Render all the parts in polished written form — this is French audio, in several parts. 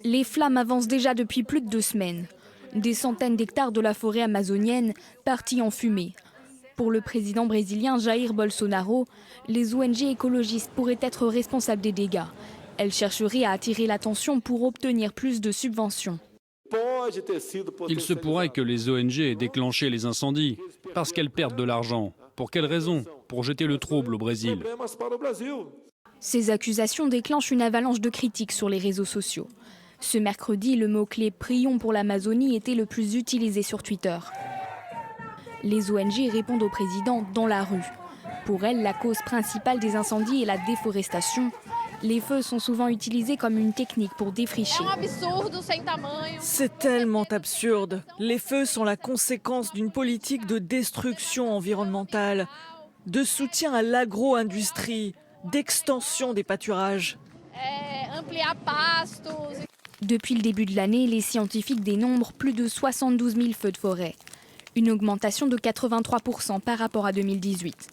Les flammes avancent déjà depuis plus de 2 semaines. Des centaines d'hectares de la forêt amazonienne partis en fumée. Pour le président brésilien Jair Bolsonaro, les ONG écologistes pourraient être responsables des dégâts. Elles chercheraient à attirer l'attention pour obtenir plus de subventions. Il se pourrait que les ONG aient déclenché les incendies parce qu'elles perdent de l'argent. Pour quelle raison? Pour jeter le trouble au Brésil. Ces accusations déclenchent une avalanche de critiques sur les réseaux sociaux. Ce mercredi, le mot-clé « Prions pour l'Amazonie » était le plus utilisé sur Twitter. Les ONG répondent au président dans la rue. Pour elles, la cause principale des incendies est la déforestation. Les feux sont souvent utilisés comme une technique pour défricher. C'est tellement absurde. Les feux sont la conséquence d'une politique de destruction environnementale, de soutien à l'agro-industrie, d'extension des pâturages. Depuis le début de l'année, les scientifiques dénombrent plus de 72 000 feux de forêt. Une augmentation de 83% par rapport à 2018.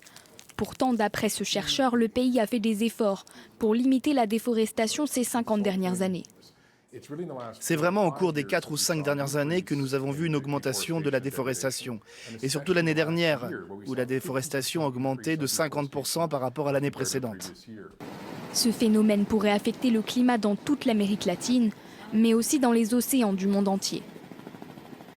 Pourtant, d'après ce chercheur, le pays a fait des efforts pour limiter la déforestation ces 50 dernières années. C'est vraiment au cours des 4 ou 5 dernières années que nous avons vu une augmentation de la déforestation. Et surtout l'année dernière, où la déforestation a augmenté de 50% par rapport à l'année précédente. Ce phénomène pourrait affecter le climat dans toute l'Amérique latine, mais aussi dans les océans du monde entier.